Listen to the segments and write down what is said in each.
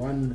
1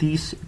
30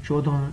14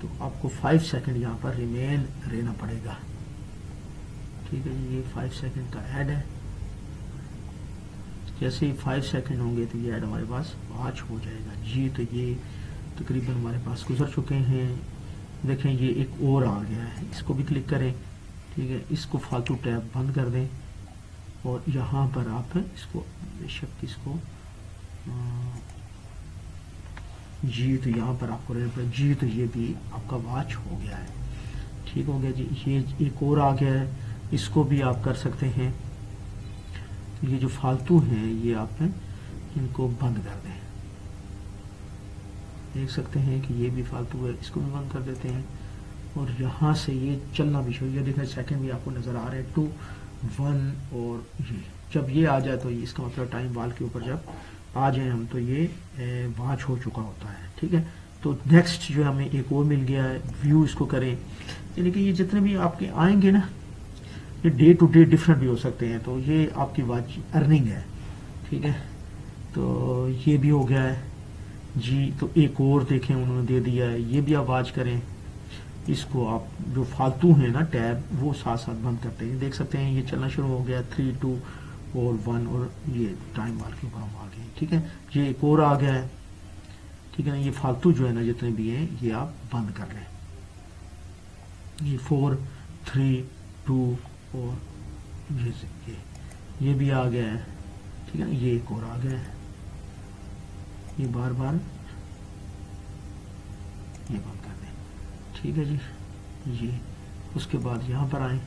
تو آپ کو 5 سیکنڈ یہاں پر ریمین رہنا پڑے گا. ٹھیک ہے جی, یہ 5 سیکنڈ کا ایڈ ہے. جیسے ہی 5 سیکنڈ ہوں گے تو یہ ایڈ ہمارے پاس واچ ہو جائے گا جی. تو یہ تقریباً ہمارے پاس گزر چکے ہیں. دیکھیں یہ ایک اور آ گیا ہے, اس کو بھی کلک کریں. ٹھیک ہے, اس کو فالتو ٹیب بند کر دیں اور یہاں پر آپ اس کو بے شک اس کو جی. تو یہاں پر آپ کو جی, تو یہ بھی آپ کا واچ ہو گیا ہے. ٹھیک ہو گیا جی. یہ ایک اور آ گیا ہے, اس کو بھی آپ کر سکتے ہیں. یہ جو فالتو ہیں یہ آپ ان کو بند کر دیں. دیکھ سکتے ہیں کہ یہ بھی فالتو ہے, اس کو بھی بند کر دیتے ہیں. اور یہاں سے یہ چلنا بھی شروع, یہ دیکھیں سیکنڈ بھی آپ کو نظر آ رہے ہیں 2 1. اور یہ جب یہ آ جائے تو اس کا مطلب ٹائم وال کے اوپر جب آ جائیں ہم تو یہ واچ ہو چکا ہوتا ہے. ٹھیک ہے, تو نیکسٹ جو ہمیں ایک اور مل گیا ہے, ویو اس کو کریں. یعنی کہ یہ جتنے بھی آپ کے آئیں گے نا یہ ڈے ٹو ڈے ڈفرینٹ بھی ہو سکتے ہیں. تو یہ آپ کی واچ ارننگ ہے. ٹھیک ہے, تو یہ بھی ہو گیا ہے جی. تو ایک اور دیکھیں انہوں نے دے دیا ہے, یہ بھی آپ واچ کریں. اس کو آپ جو فالتو ہیں نا ٹیب وہ ساتھ ساتھ بند کرتے ہیں. دیکھ سکتے ہیں یہ چلنا شروع ہو گیا 3 2 اور 1 اور یہ ٹائم وال کے اوپر ہم آ گئے ہیں. ٹھیک ہے, یہ ایک اور آ گیا ہے. ٹھیک ہے نا, یہ فالتو جو ہے نا جتنے بھی ہیں یہ آپ بند کر لیں. یہ 4 3 2 اور یہ بھی آ گیا ہے. ٹھیک ہے نا, یہ ایک اور آ گیا ہے. یہ بار بار یہ بند کر دیں. ٹھیک ہے جی. یہ اس کے بعد یہاں پر آئیں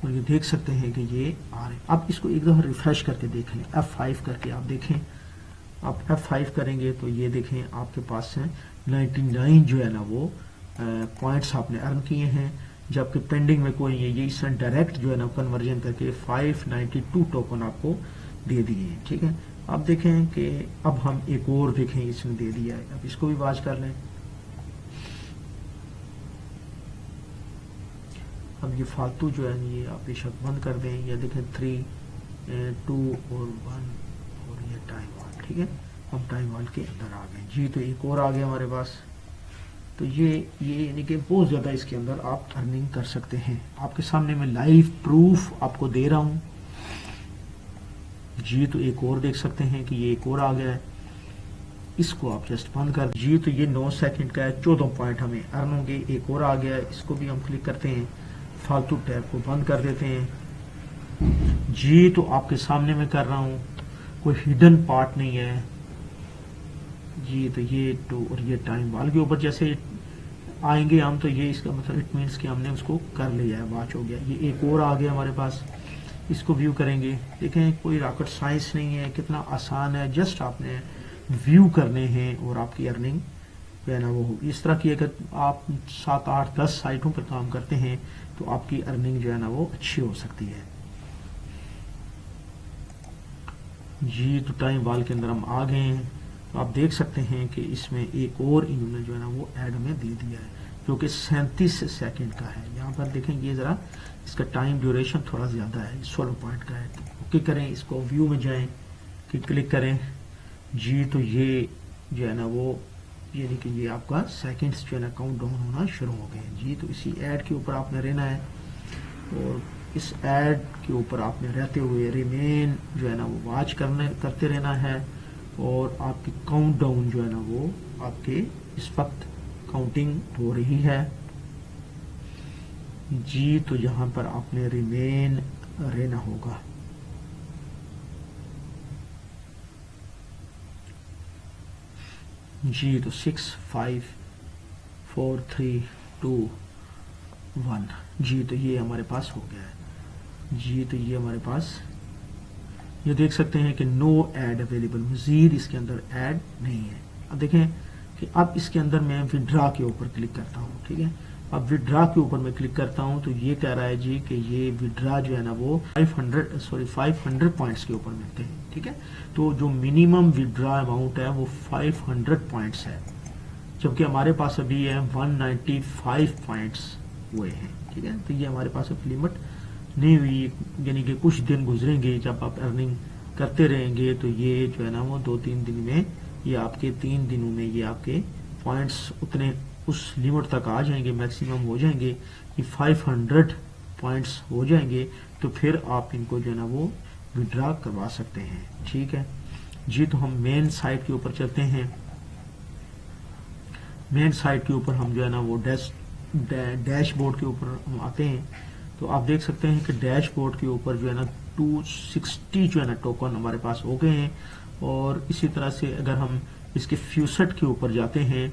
اور یہ دیکھ سکتے ہیں کہ یہ آ رہے ہیں. اب اس کو ایک دفعہ ریفریش کر کے دیکھ لیں, F5 کر کے آپ دیکھیں. آپ F5 کریں گے تو یہ دیکھیں آپ کے پاس ہیں 99 جو ہے نا وہ پوائنٹس آپ نے ارن کیے ہیں, جبکہ پینڈنگ میں کوئی ہے. یہ اس نے ڈائریکٹ جو ہے نا کنورژن کر کے 592 ٹوکن آپ کو دے دیے ہیں. ٹھیک ہے, اب دیکھیں کہ اب ہم ایک اور دیکھیں اس نے دے دیا ہے. اب اس کو بھی واچ کر لیں. اب یہ فالتو جو ہے یہ آپ بے شک بند کر دیں. یہ دیکھیں 3 2 اور 1 اور یہ ٹائم وال. ٹھیک ہے, ہم ٹائم وال کے اندر آ گئے جی. تو ایک اور آ گیا ہمارے پاس. تو یہ یعنی کہ بہت زیادہ اس کے اندر آپ ارننگ کر سکتے ہیں. آپ کے سامنے میں لائیو پروف آپ کو دے رہا ہوں جی. تو ایک اور دیکھ سکتے ہیں کہ یہ ایک اور آ گیا ہے, اس کو آپ جسٹ بند کر جی. تو یہ 9 سیکنڈ کا ہے, 14 پوائنٹ ہمیں ارن ہوں گے. ایک اور آ گیا ہے, اس کو بھی ہم کلک کرتے ہیں, فالتو ٹیب کو بند کر دیتے ہیں جی. تو آپ کے سامنے میں کر رہا ہوں, کوئی ہڈن پارٹ نہیں ہے جی. تو یہ 2 اور یہ ٹائم وال کے اوپر جیسے آئیں گے ہم تو یہ اس کا مطلب اٹ مینس کہ ہم نے اس کو کر لیا ہے, واچ ہو گیا. یہ ایک اور آ گیا ہمارے پاس, اس کو ویو کریں گے. دیکھیں کوئی راکٹ سائنس نہیں ہے, کتنا آسان ہے. جسٹ آپ نے ویو کرنے ہیں اور آپ کی ارننگ جو ہے نا وہ ہوگی. اس طرح کی اگر آپ 7 8 10 سائٹوں پر کام کرتے ہیں تو آپ کی ارننگ جو ہے نا وہ اچھی ہو سکتی ہے جی. تو ٹائم وال کے اندر ہم آ گئے ہیں. تو آپ دیکھ سکتے ہیں کہ اس میں ایک اور انہوں نے جو ہے نا وہ ایڈ میں دے دیا ہے جو کہ 37 سیکنڈ کا ہے. یہاں پر دیکھیں یہ ذرا اس کا ٹائم ڈیوریشن تھوڑا زیادہ ہے, 16 پوائنٹ کا ہے. تو اوکے کریں, اس کو ویو میں جائیں کہ کلک کریں جی. تو یہ جو ہے نا وہ یعنی کہ یہ آپ کا سیکنڈز جو ہے نا کاؤنٹ ڈاؤن ہونا شروع ہو گئے جی. تو اسی ایڈ کے اوپر آپ نے رہنا ہے اور اس ایڈ کے اوپر آپ نے رہتے ہوئے ریمین جو ہے نا وہ واچ کرتے رہنا ہے. اور آپ کی کاؤنٹ ڈاؤن جو ہے نا وہ آپ کے اس وقت کاؤنٹنگ ہو رہی ہے جی. تو یہاں پر آپ نے ریمین رہنا ہوگا جی. تو 6 5 4 3 2 1 جی. تو یہ ہمارے پاس ہو گیا ہے جی. تو یہ ہمارے پاس یہ دیکھ سکتے ہیں کہ نو ایڈ اویلیبل, مزید اس کے اندر ایڈ نہیں ہے. اب دیکھیں کہ اب اس کے اندر میں وڈرا کے اوپر کلک کرتا ہوں. ٹھیک ہے, اب وڈرا کے اوپر میں کلک کرتا ہوں تو یہ کہہ رہا ہے جی کہ یہ وڈرا جو ہے نا وہ 500 پوائنٹس کے اوپر ملتے ہیں. ٹھیک ہے, تو جو منیمم وڈرا اماؤنٹ ہے وہ 500 پوائنٹس ہے, جبکہ ہمارے پاس ابھی ہے 195 پوائنٹس ہوئے ہیں. ٹھیک ہے, تو یہ ہمارے پاس اب لمٹ نہیں ہوئی, یعنی کہ کچھ دن گزریں گے جب آپ ارننگ کرتے رہیں گے تو یہ جو ہے نا وہ 2 3 دن میں یہ آپ کے 3 دنوں میں یہ آپ کے پوائنٹس اتنے اس لیمٹ تک آ جائیں گے، میکسیمم ہو جائیں گے، یہ 500 پوائنٹس ہو جائیں گے، تو پھر آپ ان کو جو ہے نا وہ وڈرا کروا سکتے ہیں. ٹھیک ہے جی. تو ہم مین سائٹ کے اوپر چلتے ہیں. مین سائٹ کے اوپر ہم جو ہے نا وہ ڈیش بورڈ کے اوپر ہم آتے ہیں. تو آپ دیکھ سکتے ہیں کہ ڈیش بورڈ کے اوپر جو ہے نا 260 جو ہے نا ٹوکن ہمارے پاس ہو گئے ہیں. اور اسی طرح سے اگر ہم اس کے فیوسٹ کے اوپر جاتے ہیں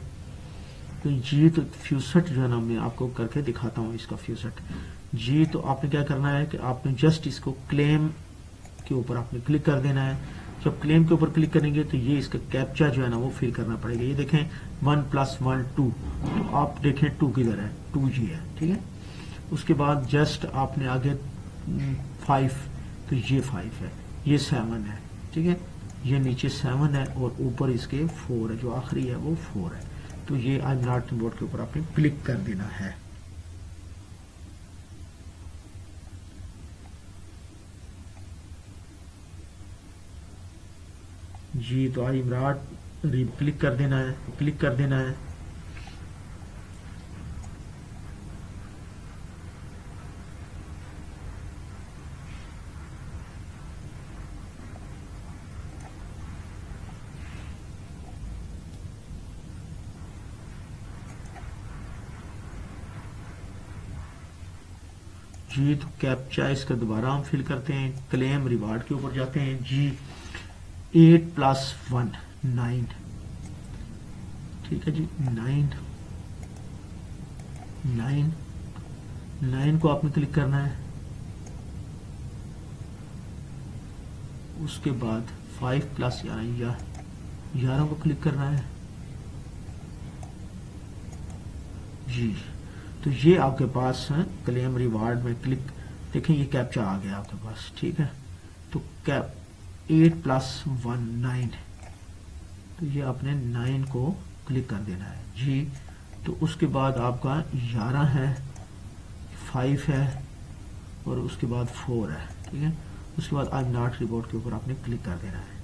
تو جی تو فیوسٹ جو ہے نا میں آپ کو کر کے دکھاتا ہوں اس کا فیوسٹ. جی تو آپ نے کیا کرنا ہے کہ آپ نے جسٹ اس کو کلیم کے اوپر آپ نے کلک کر دینا ہے. جب کلیم کے اوپر کلک کریں گے تو یہ اس کا کیپچا جو ہے نا وہ فل کرنا پڑے گا. یہ دیکھیں 1+1 2، تو آپ دیکھیں 2 کدھر ہے، 2G ہے. ٹھیک ہے. اس کے بعد جسٹ آپ نے آگے 5، تو یہ 5 ہے، یہ 7 ہے. ٹھیک ہے. یہ نیچے 7 ہے اور اوپر اس کے 4 ہے، جو آخری ہے وہ 4 ہے. تو یہ آئی ایم ناٹ بورڈ کے اوپر آپ نے کلک کر دینا ہے. جی تو آئی امراٹ کلک کر دینا ہے، کلک کر دینا ہے. جی تو کیپچا اس کا دوبارہ ہم فل کرتے ہیں. کلیم ریوارڈ کے اوپر جاتے ہیں. جی 8+1 9. ٹھیک ہے جی 9 کو آپ نے کلک کرنا ہے. اس کے بعد 5+11 کو کلک کرنا ہے. جی تو یہ آپ کے پاس کلیم ریوارڈ میں کلک دیکھیں یہ کیپچا آ گیا آپ کے پاس. ٹھیک ہے. تو 8+1 9، تو یہ آپ نے 9 کو کلک کر دینا ہے. جی تو اس کے بعد آپ کا 11 ہے، 5 ہے اور اس کے بعد 4 ہے. ٹھیک ہے. اس کے بعد آئی ایم ناٹ رپورٹ کے اوپر آپ نے کلک کر دینا ہے.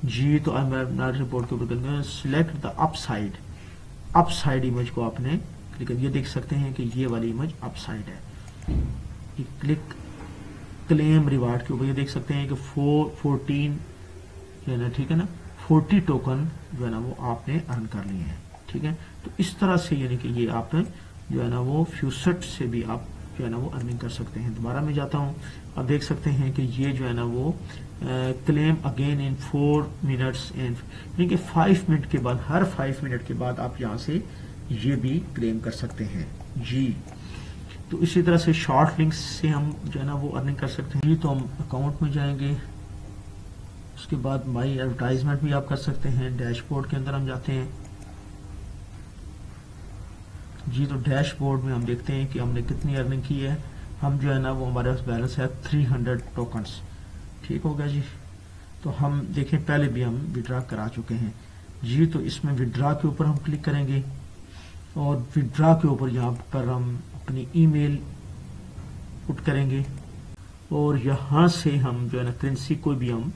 جی تو آئی ایم ناٹ رپورٹ کے اوپر کلک کرنا ہے. Select the up side image کو آپ نے کلک کر. یہ دیکھ سکتے ہیں کہ یہ والی امیج اپ سائڈ ہے. یہ کلک کلیم ریوارڈ کے اوپر یہ دیکھ سکتے ہیں کہ 14 جو ہے نا، ٹھیک ہے نا، 40 ٹوکن جو ہے نا وہ آپ نے ارن کر لیے ہیں. ٹھیک ہے. تو اس طرح سے یعنی کہ یہ آپ جو ہے نا وہ فیوسٹ سے بھی آپ جو ہے نا وہ ارننگ کر سکتے ہیں. دوبارہ میں جاتا ہوں. آپ دیکھ سکتے ہیں کہ یہ جو ہے نا وہ کلیم اگین ان 4 منٹس یعنی کہ 5 منٹ کے بعد، ہر 5 منٹ کے بعد آپ یہاں سے یہ بھی کلیم کر سکتے ہیں. جی تو اسی طرح سے شارٹ لنکس سے ہم جو ہے نا وہ ارننگ کر سکتے ہیں. جی تو ہم اکاؤنٹ میں جائیں گے. اس کے بعد مائی ایڈورٹائزمنٹ بھی آپ کر سکتے ہیں. ڈیش بورڈ کے اندر ہم جاتے ہیں. جی تو ڈیش بورڈ میں ہم دیکھتے ہیں کہ ہم نے کتنی ارننگ کی ہے. ہم جو ہے نا وہ ہمارے پاس بیلنس ہے 300 ٹوکنس. ٹھیک ہوگا جی. تو ہم دیکھیں پہلے بھی ہم وڈرا کرا چکے ہیں. جی تو اس میں وڈرا کے اوپر ہم کلک کریں گے اور وڈرا کے اوپر یہاں پر ہم اپنی ای میل پٹ کریں گے اور یہاں سے ہم جو ہے نا کرنسی کوئی بھی ہم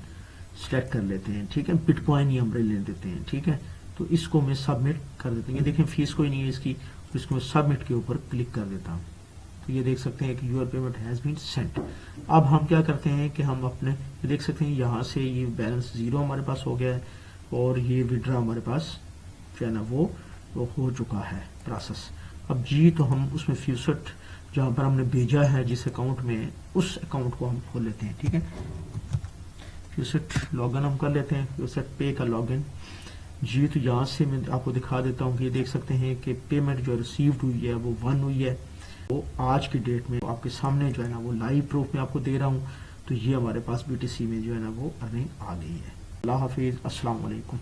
سلیکٹ کر لیتے ہیں. ٹھیک ہے. بٹ کوائن ہی ہم لے دیتے ہیں. ٹھیک ہے. تو اس کو میں سبمٹ کر دیتے ہیں. یہ دیکھیں فیس کوئی نہیں ہے اس کی. اس کو میں سبمٹ کے اوپر کلک کر دیتا ہوں. تو یہ دیکھ سکتے ہیں کہ your payment has been sent. اب ہم کیا کرتے ہیں کہ ہم اپنے یہ دیکھ سکتے ہیں یہاں سے یہ بیلنس 0 ہمارے پاس ہو گیا ہے اور یہ وڈرا ہمارے پاس جو ہے نا وہ ہو چکا ہے پروسیس. اب جی تو ہم اس میں فیوسٹ جہاں پر ہم نے بھیجا ہے جس اکاؤنٹ میں، اس اکاؤنٹ کو ہم کھول لیتے ہیں. ٹھیک ہے. فیوسٹ لاگ ان ہم کر لیتے ہیں. فیوسٹ پے کا لاگ ان. جی تو یہاں سے میں آپ کو دکھا دیتا ہوں کہ یہ دیکھ سکتے ہیں کہ پیمنٹ جو ریسیوڈ ہوئی ہے وہ 1 ہوئی ہے. وہ آج کی ڈیٹ میں آپ کے سامنے جو ہے نا وہ لائیو پروف میں آپ کو دے رہا ہوں. تو یہ ہمارے پاس BTC میں جو ہے نا وہ ارننگ آ گئی ہے. اللہ حافظ. السلام علیکم.